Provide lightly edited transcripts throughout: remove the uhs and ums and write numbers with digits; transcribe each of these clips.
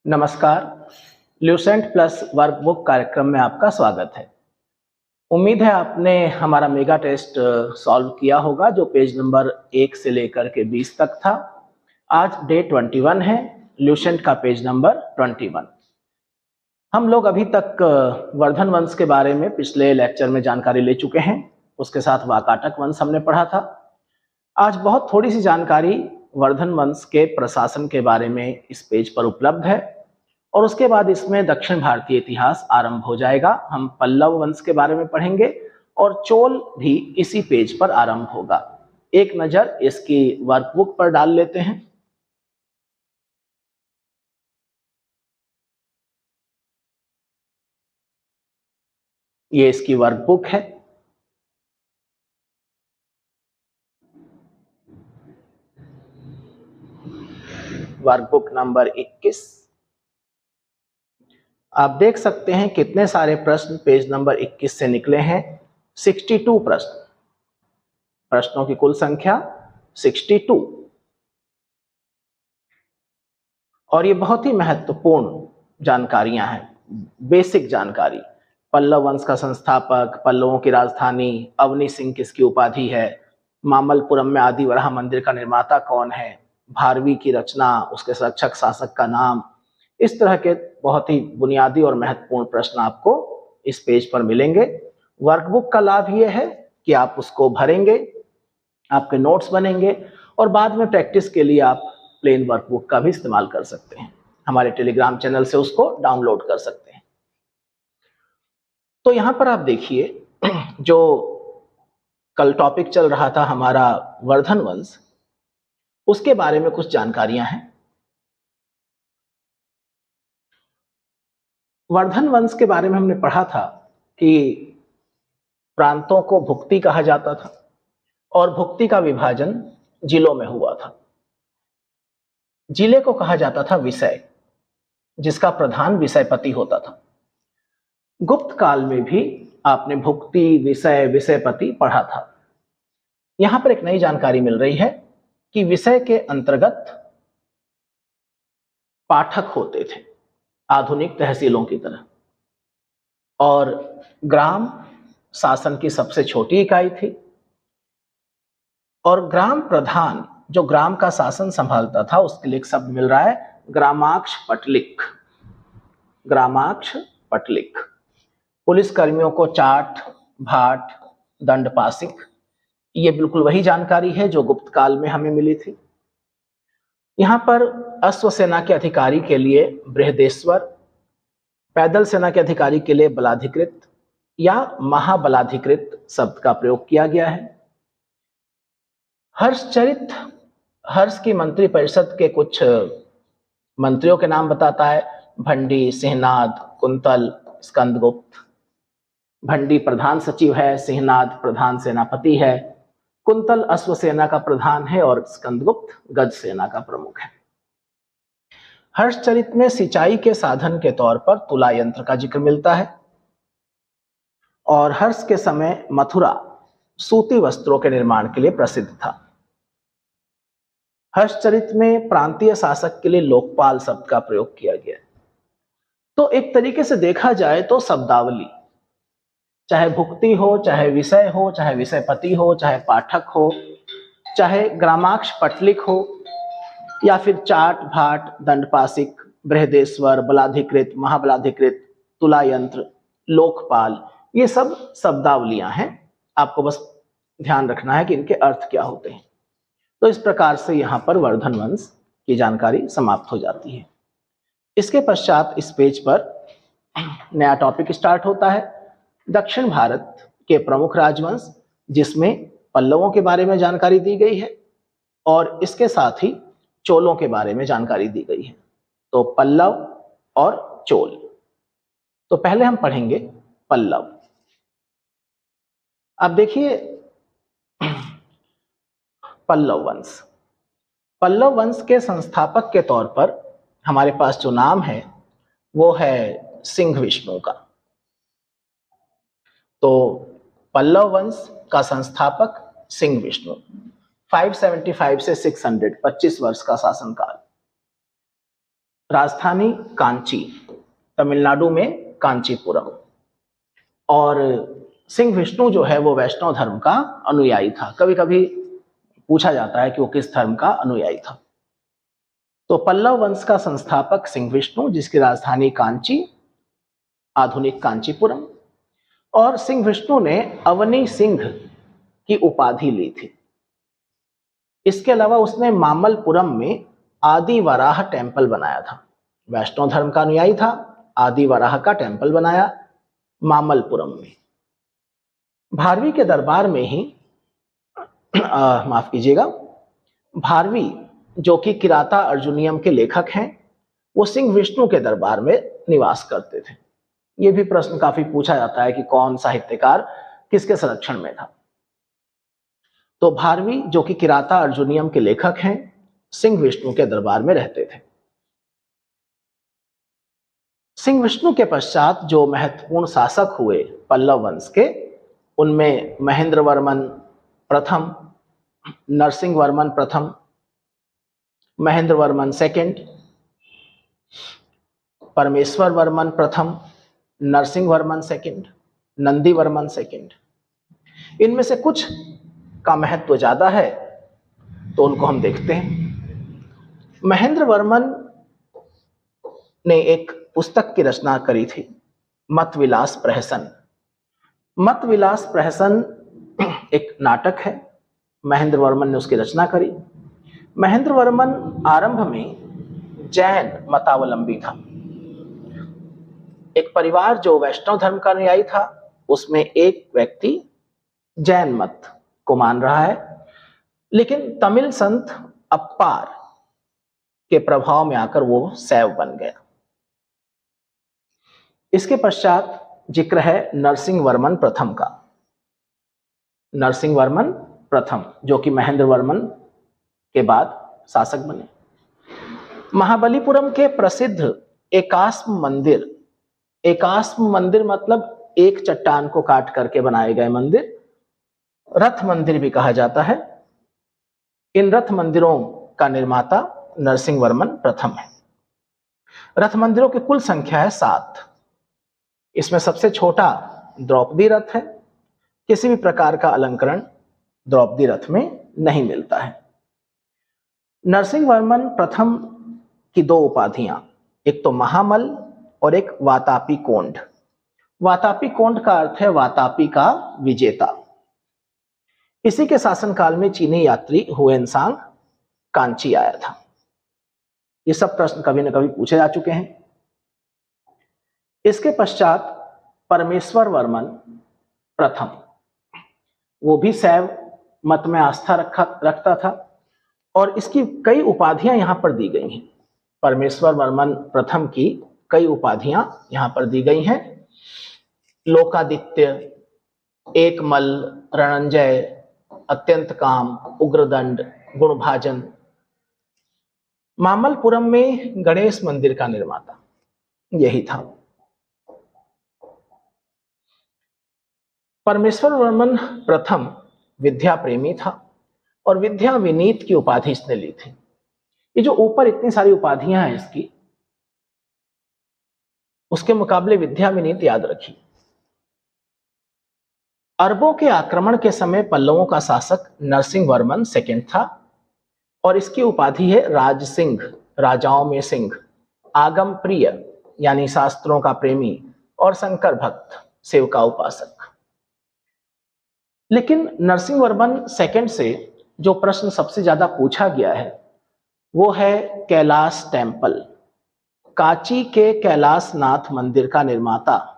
नमस्कार। Lucent plus workbook कार्यक्रम में आपका स्वागत है। उम्मीद है आपने हमारा मेगा टेस्ट सॉल्व किया होगा जो पेज नंबर 1 से लेकर के 20 तक था। आज डे 21 है, ल्यूसेंट का पेज नंबर 21। हम लोग अभी तक वर्धन वंश के बारे में पिछले लेक्चर में जानकारी ले चुके हैं। उसके साथ वाकाटक वंश हमने पढ़ा था। आज बहुत थोड़ी सी जानकारी वर्धन वंश के प्रशासन के बारे में इस पेज पर उपलब्ध है और उसके बाद इसमें दक्षिण भारतीय इतिहास आरंभ हो जाएगा। हम पल्लव वंश के बारे में पढ़ेंगे और चोल भी इसी पेज पर आरंभ होगा। एक नजर इसकी वर्कबुक पर डाल लेते हैं। ये इसकी वर्कबुक है। Workbook number 21। आप देख सकते हैं कितने सारे प्रश्न पेज नंबर 21 से निकले हैं। 62 प्रश्न, प्रश्नों की कुल संख्या 62। और ये बहुत ही महत्वपूर्ण जानकारियां हैं, बेसिक जानकारी। पल्लव वंश का संस्थापक, पल्लवों की राजधानी, अवनी सिंह किसकी उपाधि है, मामल्लपुरम में आदिवराह मंदिर का निर्माता कौन है, भारवी की रचना, उसके संरक्षक शासक का नाम। इस तरह के बहुत ही बुनियादी और महत्वपूर्ण प्रश्न आपको इस पेज पर मिलेंगे। वर्कबुक का लाभ यह है कि आप उसको भरेंगे, आपके नोट्स बनेंगे और बाद में प्रैक्टिस के लिए आप प्लेन वर्कबुक का भी इस्तेमाल कर सकते हैं। हमारे टेलीग्राम चैनल से उसको डाउनलोड कर सकते हैं। तो यहां पर आप देखिए, जो कल टॉपिक चल रहा था हमारा वर्धन वंश, उसके बारे में कुछ जानकारियां हैं। वर्धन वंश के बारे में हमने पढ़ा था कि प्रांतों को भुक्ति कहा जाता था और भुक्ति का विभाजन जिलों में हुआ था। जिले को कहा जाता था विषय, जिसका प्रधान विषयपति होता था। गुप्त काल में भी आपने भुक्ति, विषय, विषयपति पढ़ा था। यहां पर एक नई जानकारी मिल रही है कि विषय के अंतर्गत पाठक होते थे, आधुनिक तहसीलों की तरह, और ग्राम शासन की सबसे छोटी इकाई थी। और ग्राम प्रधान जो ग्राम का शासन संभालता था, उसके लिए एक शब्द मिल रहा है ग्रामाक्ष पटलिक। ग्रामाक्ष पटलिक। पुलिस कर्मियों को चाट, भाट, दंडपासिक, ये बिल्कुल वही जानकारी है जो गुप्त काल में हमें मिली थी। यहां पर अश्व सेना के अधिकारी के लिए बृहदेश्वर, पैदल सेना के अधिकारी के लिए बलाधिकृत या महाबलाधिकृत शब्द का प्रयोग किया गया है। हर्षचरित, हर्ष की मंत्री परिषद के कुछ मंत्रियों के नाम बताता है। भंडी, सिंहनाद, कुंतल, स्कंदगुप्त। भंडी प्रधान सचिव है, सिंहनाद प्रधान सेनापति है, कुंतल अश्व सेना का प्रधान है और स्कंदगुप्त गज सेना का प्रमुख है। हर्षचरित में सिंचाई के साधन के तौर पर तुला यंत्र का जिक्र मिलता है और हर्ष के समय मथुरा सूती वस्त्रों के निर्माण के लिए प्रसिद्ध था। हर्षचरित में प्रांतीय शासक के लिए लोकपाल शब्द का प्रयोग किया गया। तो एक तरीके से देखा जाए तो शब्दावली, चाहे भुक्ति हो, चाहे विषय हो, चाहे विषयपति हो, चाहे पाठक हो, चाहे ग्रामाक्ष पटलिक हो, या फिर चाट, भाट, दंडपासिक, बृहदेश्वर, बलाधिकृत, महाबलाधिकृत, तुला यंत्र, लोकपाल, ये सब शब्दावलियां हैं। आपको बस ध्यान रखना है कि इनके अर्थ क्या होते हैं। तो इस प्रकार से यहां पर वर्धन वंश की जानकारी समाप्त हो जाती है। इसके पश्चात इस पेज पर नया टॉपिक स्टार्ट होता है, दक्षिण भारत के प्रमुख राजवंश, जिसमें पल्लवों के बारे में जानकारी दी गई है और इसके साथ ही चोलों के बारे में जानकारी दी गई है। तो पल्लव और चोल। तो पहले हम पढ़ेंगे पल्लव। अब देखिए, पल्लव वंश, पल्लव वंश के संस्थापक के तौर पर हमारे पास जो नाम है वो है सिंह विष्णु का। तो पल्लव वंश का संस्थापक सिंह विष्णु, 575 से 600, 25 वर्ष का शासनकाल। राजधानी कांची, तमिलनाडु में कांचीपुरम। और सिंह विष्णु जो है वो वैष्णव धर्म का अनुयायी था। कभी कभी पूछा जाता है कि वो किस धर्म का अनुयायी था। तो पल्लव वंश का संस्थापक सिंह विष्णु, जिसकी राजधानी कांची, आधुनिक कांचीपुरम। और सिंह विष्णु ने अवनी सिंह की उपाधि ली थी। इसके अलावा उसने मामल्लपुरम में आदि वराह टेम्पल बनाया था। वैष्णव धर्म का अनुयायी था, आदि वराह का टेम्पल बनाया मामल्लपुरम में। भारवी के दरबार में ही माफ कीजिएगा, भारवी जो कि किराता अर्जुनियम के लेखक हैं, वो सिंह विष्णु के दरबार में निवास करते थे। ये भी प्रश्न काफी पूछा जाता है कि कौन साहित्यकार किसके संरक्षण में था। तो भारवी जो कि किराता अर्जुनियम के लेखक हैं, सिंह विष्णु के दरबार में रहते थे। सिंह विष्णु के पश्चात जो महत्वपूर्ण शासक हुए पल्लव वंश के, उनमें महेंद्र वर्मन प्रथम, नरसिंह वर्मन प्रथम, महेंद्र वर्मन सेकंड, परमेश्वर वर्मन प्रथम, नरसिंह वर्मन सेकंड, नंदी वर्मन सेकंड। इनमें से कुछ का महत्व ज्यादा है तो उनको हम देखते हैं। महेंद्र वर्मन ने एक पुस्तक की रचना करी थी, मत विलास प्रहसन। मत विलास प्रहसन एक नाटक है, महेंद्र वर्मन ने उसकी रचना करी। महेंद्र वर्मन आरंभ में जैन मतावलंबी था। एक परिवार जो वैष्णव धर्म का अनुयायी था, उसमें एक व्यक्ति जैन मत को मान रहा है, लेकिन तमिल संत अप्पार के प्रभाव में आकर वो शैव बन गया। इसके पश्चात जिक्र है नरसिंह वर्मन प्रथम का। नरसिंह वर्मन प्रथम जो कि महेंद्र वर्मन के बाद शासक बने। महाबलीपुरम के प्रसिद्ध एकास्म मंदिर, एकास्म मंदिर मतलब एक चट्टान को काट करके बनाए गए मंदिर, रथ मंदिर भी कहा जाता है। इन रथ मंदिरों का निर्माता नरसिंह वर्मन प्रथम है। रथ मंदिरों की कुल संख्या है 7। इसमें सबसे छोटा द्रौपदी रथ है। किसी भी प्रकार का अलंकरण द्रौपदी रथ में नहीं मिलता है। नरसिंह वर्मन प्रथम की 2 उपाधियां, एक तो महामल और एक वातापी कोंड। वातापी कोंड का अर्थ है वातापी का विजेता। इसी के शासनकाल में चीनी यात्री हुएनसांग कांची आया था। ये सब प्रश्न कभी न कभी पूछे जा चुके हैं। इसके पश्चात परमेश्वर वर्मन प्रथम, वो भी शैव मत में आस्था रखता था और इसकी कई उपाधियां यहां पर दी गई हैं। परमेश्वर वर्मन प्रथम की कई उपाधियां यहां पर दी गई हैं। लोकादित्य, एकमल, रणंजय, अत्यंत काम, उग्रदंड, गुणभाजन। मामल्लपुरम में गणेश मंदिर का निर्माता यही था। परमेश्वर वर्मन प्रथम विद्या प्रेमी था और विद्या विनीत की उपाधि इसने ली थी। ये जो ऊपर इतनी सारी उपाधियां हैं इसकी, उसके मुकाबले विद्या विनीत याद रखिए। अरबों के आक्रमण के समय पल्लवों का शासक नरसिंह वर्मन सेकंड था और इसकी उपाधि है राज सिंह, राजाओं में सिंह, आगम प्रिय यानी शास्त्रों का प्रेमी और शंकर भक्त, शिव का उपासक। लेकिन नरसिंह वर्मन सेकंड से जो प्रश्न सबसे ज्यादा पूछा गया है वो है कैलाश टेम्पल। कांची के कैलाश नाथ मंदिर का निर्माता,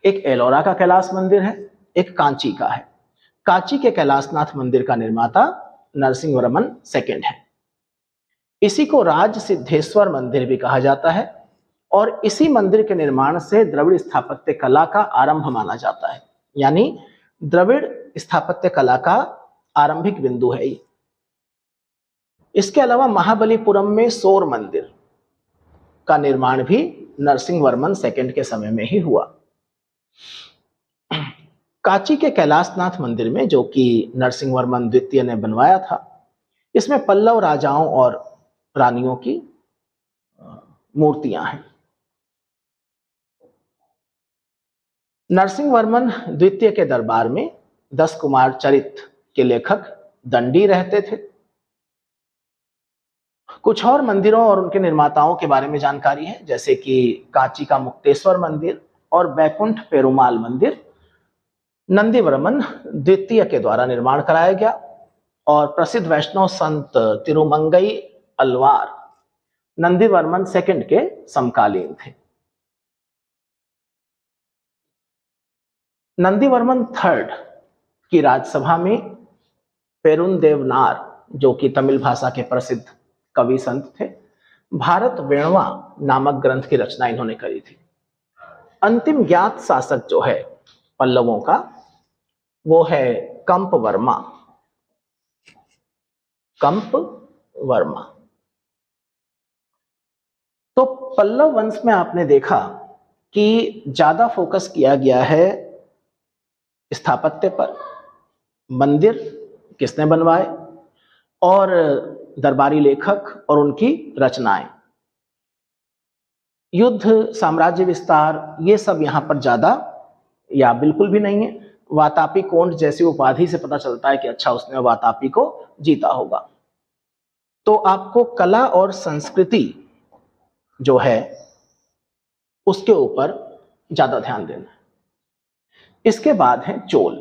एक एलोरा का कैलाश मंदिर है, एक कांची का है। कांची के कैलाशनाथ मंदिर का निर्माता नरसिंह वर्मन सेकंड है। इसी को राज सिद्धेश्वर मंदिर भी कहा जाता है और इसी मंदिर के निर्माण से द्रविड़ स्थापत्य कला का आरंभ माना जाता है। यानी द्रविड़ स्थापत्य कला का आरंभिक बिंदु है ये। इसके अलावा महाबलीपुरम में सौर मंदिर का निर्माण भी नरसिंह वर्मन सेकंड के समय में ही हुआ। कांची के कैलाशनाथ मंदिर में, जो कि नरसिंह वर्मन द्वितीय ने बनवाया था, इसमें पल्लव राजाओं और रानियों की मूर्तियां हैं। नरसिंह वर्मन द्वितीय के दरबार में 10 कुमार चरित के लेखक दंडी रहते थे। कुछ और मंदिरों और उनके निर्माताओं के बारे में जानकारी है, जैसे कि कांची का मुक्तेश्वर मंदिर और बैकुंठ पेरुमाल मंदिर नंदीवर्मन द्वितीय के द्वारा निर्माण कराया गया और प्रसिद्ध वैष्णव संत तिरुमंगई अलवार नंदीवर्मन सेकंड के समकालीन थे। नंदीवर्मन थर्ड की राजसभा में पेरुंदेवनार, जो कि तमिल भाषा के प्रसिद्ध कवि संत थे, भारत वेणवा नामक ग्रंथ की रचना इन्होंने करी थी। अंतिम ज्ञात शासक जो है पल्लवों का, वो है कंप वर्मा। कंप वर्मा। तो पल्लव वंश में आपने देखा कि ज्यादा फोकस किया गया है स्थापत्य पर, मंदिर किसने बनवाए और दरबारी लेखक और उनकी रचनाएं। युद्ध, साम्राज्य विस्तार, ये सब यहां पर ज्यादा या बिल्कुल भी नहीं है। वातापी कोंड जैसी उपाधि से पता चलता है कि अच्छा उसने वातापी को जीता होगा। तो आपको कला और संस्कृति जो है उसके ऊपर ज्यादा ध्यान देना है। इसके बाद है चोल।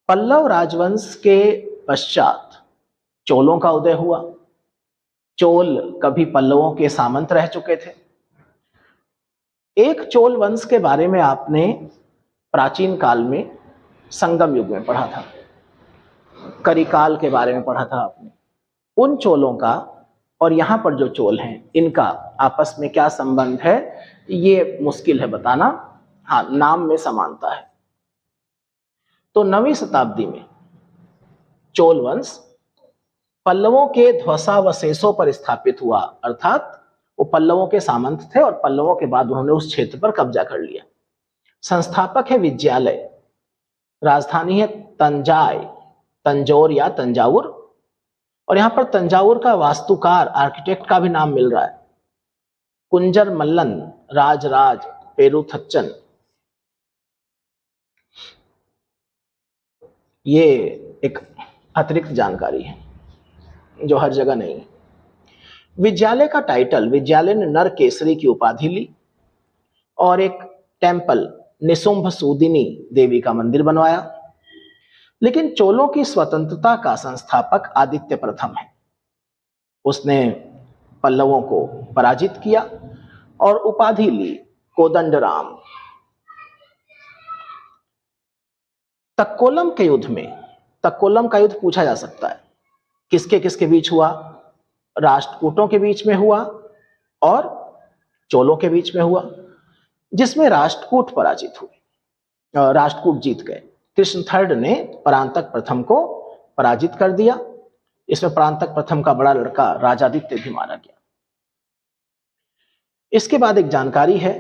पल्लव राजवंश के पश्चात चोलों का उदय हुआ। चोल कभी पल्लवों के सामंत रह चुके थे। एक चोल वंश के बारे में आपने प्राचीन काल में संगम युग में पढ़ा था, करिकाल के बारे में पढ़ा था आपने। उन चोलों का और यहां पर जो चोल हैं, इनका आपस में क्या संबंध है ये मुश्किल है बताना। हाँ, नाम में समानता है। तो 9वीं शताब्दी में चोल वंश पल्लवों के ध्वसावशेषों पर स्थापित हुआ, अर्थात वो पल्लवों के सामंत थे और पल्लवों के बाद उन्होंने उस क्षेत्र पर कब्जा कर लिया। संस्थापक है विद्यालय, राजधानी है तंजाई, तंजौर या तंजावुर, और यहां पर तंजावुर का वास्तुकार, आर्किटेक्ट का भी नाम मिल रहा है, कुंजर मल्लन राजराज पेरुथच्चन। ये एक अतिरिक्त जानकारी है जो हर जगह नहीं है। विद्यालय का टाइटल, विद्यालय ने नर केसरी की उपाधि ली और एक टेम्पल, निशुंभ सूदिनी देवी का मंदिर बनवाया। लेकिन चोलों की स्वतंत्रता का संस्थापक आदित्य प्रथम है। उसने पल्लवों को पराजित किया और उपाधि ली कोदंडराम। तक्कोलम के युद्ध में, तक्कोलम का युद्ध पूछा जा सकता है, किसके किसके बीच हुआ? राष्ट्रकूटों के बीच में हुआ और चोलों के बीच में हुआ, जिसमें राष्ट्रकूट पराजित हुए, राष्ट्रकूट जीत गए। कृष्ण थर्ड ने परांतक प्रथम को पराजित कर दिया। इसमें परांतक प्रथम का बड़ा लड़का राजादित्य भी मारा गया। इसके बाद एक जानकारी है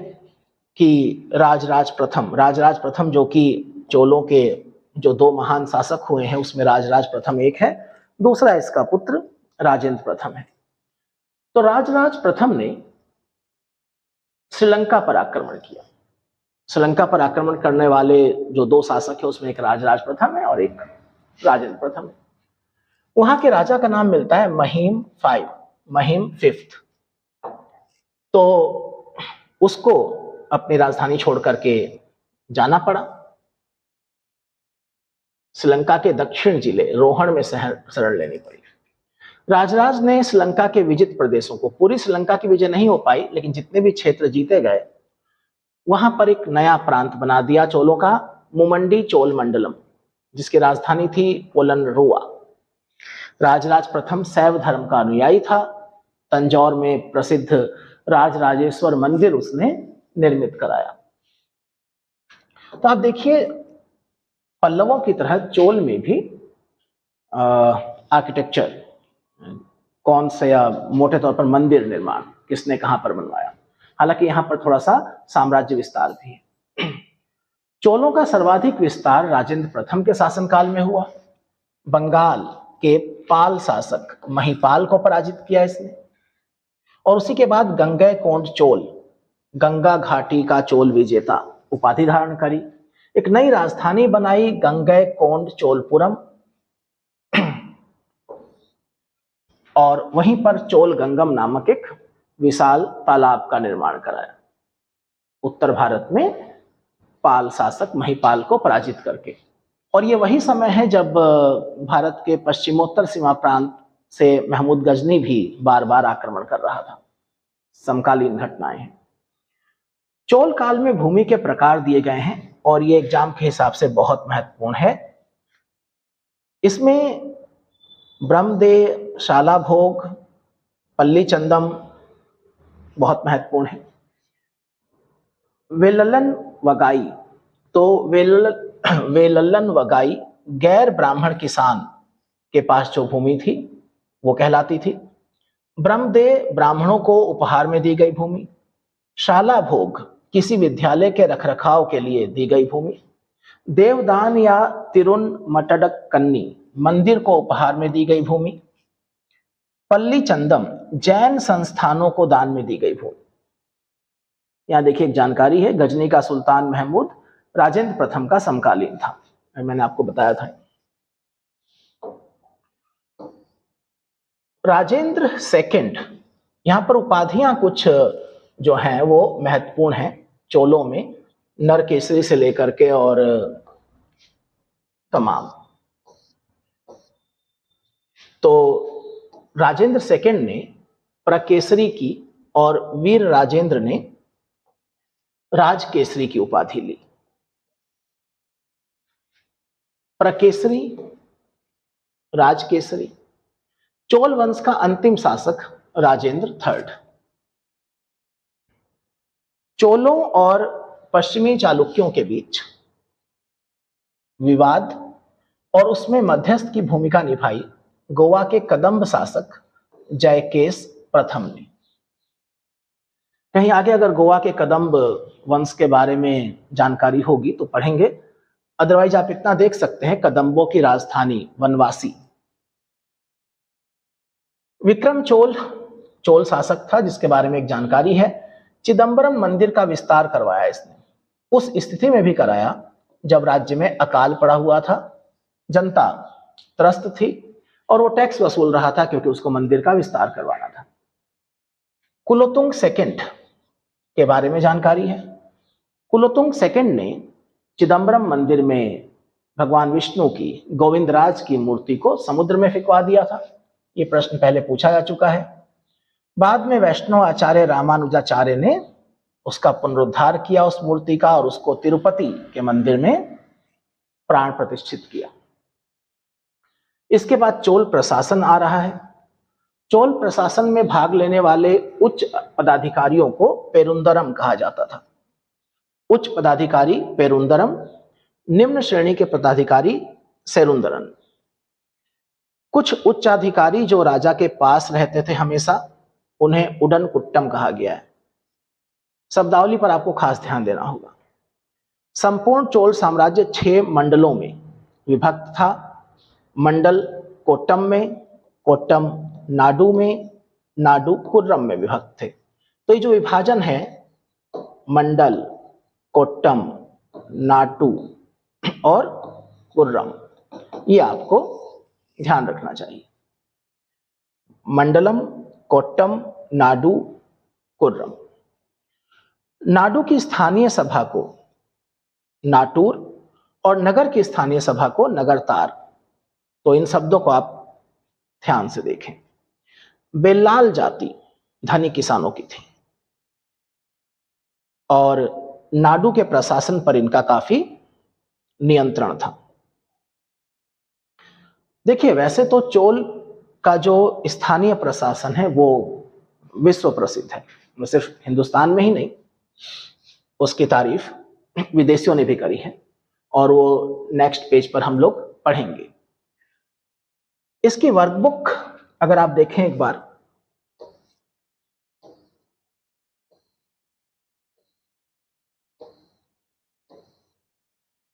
कि राजराज प्रथम जो कि चोलों के जो 2 महान शासक हुए हैं उसमें राजराज प्रथम एक है, दूसरा इसका पुत्र राजेंद्र प्रथम है। तो राजराज प्रथम ने श्रीलंका पर आक्रमण किया। श्रीलंका पर आक्रमण करने वाले जो 2 शासक हैं उसमें एक राजराज प्रथम है और एक राजेंद्र प्रथम है। वहां के राजा का नाम मिलता है महिम फिफ्थ। तो उसको अपनी राजधानी छोड़ करके जाना पड़ा। श्रीलंका के दक्षिण जिले रोहण में शरण लेनी पड़ी। राजराज ने श्रीलंका के विजित प्रदेशों को, पूरी श्रीलंका की विजय नहीं हो पाई, लेकिन जितने भी क्षेत्र जीते गए वहां पर एक नया प्रांत बना दिया चोलों का, मुमंडी चोल मंडलम, जिसकी राजधानी थी पोलनरुआ। राजराज प्रथम शैव धर्म का अनुयायी था। तंजौर में प्रसिद्ध राजराजेश्वर मंदिर उसने निर्मित कराया। तो आप देखिए, पल्लवों की तरह चोल में भी आर्किटेक्चर, कौन से या मोटे तौर पर मंदिर निर्माण किसने कहां पर बनवाया। हालांकि यहां पर थोड़ा सा साम्राज्य विस्तार भी है। चोलों का सर्वाधिक विस्तार राजेंद्र प्रथम के शासनकाल में हुआ। बंगाल के पाल शासक महिपाल को पराजित किया इसने। और उसी के बाद गंगैकोंड चोल, गंगा घाटी का चोल विजेता उपाधि धारण करी। एक नई राजधानी बनाई गंगैकोंड चोलपुरम, और वहीं पर चोल गंगम नामक एक विशाल तालाब का निर्माण कराया, उत्तर भारत में पाल शासक महिपाल को पराजित करके। और ये वही समय है जब भारत के पश्चिमोत्तर सीमा प्रांत से महमूद गजनी भी बार बार आक्रमण कर रहा था। समकालीन घटनाएं हैं। चोल काल में भूमि के प्रकार दिए गए हैं और ये एग्जाम के हिसाब से बहुत महत्वपूर्ण है। इसमें ब्रह्मदेव, शालाभोग, पल्ली चंदम बहुत महत्वपूर्ण है। वेलल्लन वगाई, तो वेलल्लन वगाई गैर ब्राह्मण किसान के पास जो भूमि थी वो कहलाती थी। ब्रह्मदेव ब्राह्मणों को उपहार में दी गई भूमि। शालाभोग किसी विद्यालय के रखरखाव के लिए दी गई भूमि। देवदान या तिरुन कन्नी मंदिर को उपहार में दी गई भूमि। पल्ली चंदम जैन संस्थानों को दान में दी गई भूमि। यहां देखिए एक जानकारी है, गजनी का सुल्तान महमूद राजेंद्र प्रथम का समकालीन था, मैंने आपको बताया था। राजेंद्र सेकंड, यहां पर उपाधियां कुछ जो हैं वो महत्वपूर्ण हैं चोलों में, नरकेसरी से लेकर के और तमाम। तो राजेंद्र सेकंड ने प्रकेसरी की और वीर राजेंद्र ने राजकेसरी की उपाधि ली। प्रकेसरी, राजकेसरी। चोल वंश का अंतिम शासक राजेंद्र थर्ड। चोलों और पश्चिमी चालुक्यों के बीच विवाद और उसमें मध्यस्थ की भूमिका निभाई गोवा के कदंब शासक जयकेश प्रथम ने। कहीं आगे अगर गोवा के कदंब वंश के बारे में जानकारी होगी तो पढ़ेंगे, अदरवाइज आप इतना देख सकते हैं, कदंबों की राजधानी वनवासी। विक्रम चोल शासक था जिसके बारे में एक जानकारी है। चिदंबरम मंदिर का विस्तार करवाया इसने, उस स्थिति में भी कराया जब राज्य में अकाल पड़ा हुआ था, जनता त्रस्त थी और वो टैक्स वसूल रहा था क्योंकि उसको मंदिर का विस्तार करवाना था। कुलोतुंग सेकंड के बारे में जानकारी है। कुलोतुंग सेकंड ने चिदंबरम मंदिर में भगवान विष्णु की गोविंदराज की मूर्ति को समुद्र में फेंकवा दिया था। ये प्रश्न पहले पूछा जा चुका है। बाद में वैष्णव आचार्य रामानुजाचार्य ने उसका पुनरुद्धार किया उस मूर्ति का, और उसको तिरुपति के मंदिर में प्राण प्रतिष्ठित किया। इसके बाद चोल प्रशासन आ रहा है। चोल प्रशासन में भाग लेने वाले उच्च पदाधिकारियों को पेरुंदरम कहा जाता था। उच्च पदाधिकारी पेरुंदरम, निम्न श्रेणी के पदाधिकारी सेरुंदरन। कुछ उच्चाधिकारी जो राजा के पास रहते थे हमेशा, उन्हें उडन कुट्टम कहा गया है। शब्दावली पर आपको खास ध्यान देना होगा। संपूर्ण चोल साम्राज्य 6 मंडलों में विभक्त था। मंडल कोट्टम में, कोट्टम नाडु में, नाडु कुर्रम में विभक्त थे। तो ये जो विभाजन है मंडल, कोट्टम, नाटू और कुर्रम, ये आपको ध्यान रखना चाहिए। मंडलम, कोट्टम, नाडु, कुर्रम। नाडु की स्थानीय सभा को नाटूर और नगर की स्थानीय सभा को नगरतार। तो इन शब्दों को आप ध्यान से देखें। बेल्लाल जाति धनी किसानों की थी और नाडु के प्रशासन पर इनका काफी नियंत्रण था। देखिए, वैसे तो चोल का जो स्थानीय प्रशासन है वो विश्व प्रसिद्ध है, सिर्फ हिंदुस्तान में ही नहीं, उसकी तारीफ विदेशियों ने भी करी है और वो नेक्स्ट पेज पर हम लोग पढ़ेंगे। इसकी वर्कबुक अगर आप देखें एक बार,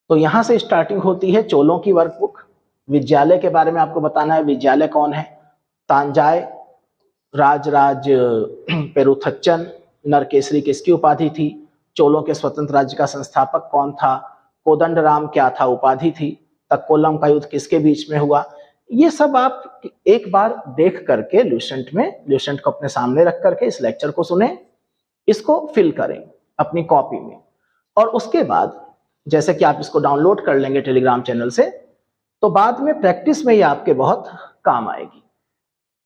तो यहां से स्टार्टिंग होती है चोलों की वर्कबुक। विद्यालय के बारे में आपको बताना है, विद्यालय कौन है, तांजाय राजराज पेरुथच्चन नरकेसरी किसकी उपाधि थी, चोलों के स्वतंत्र राज्य का संस्थापक कौन था, कोदंडराम क्या था उपाधि थी, तक्कोलम का युद्ध किसके बीच में हुआ, ये सब आप एक बार देख करके ल्यूसेंट को अपने सामने रख करके इस लेक्चर को सुने, इसको फिल करें अपनी कॉपी में, और उसके बाद जैसे कि आप इसको डाउनलोड कर लेंगे टेलीग्राम चैनल से, तो बाद में प्रैक्टिस में ये आपके बहुत काम आएगी।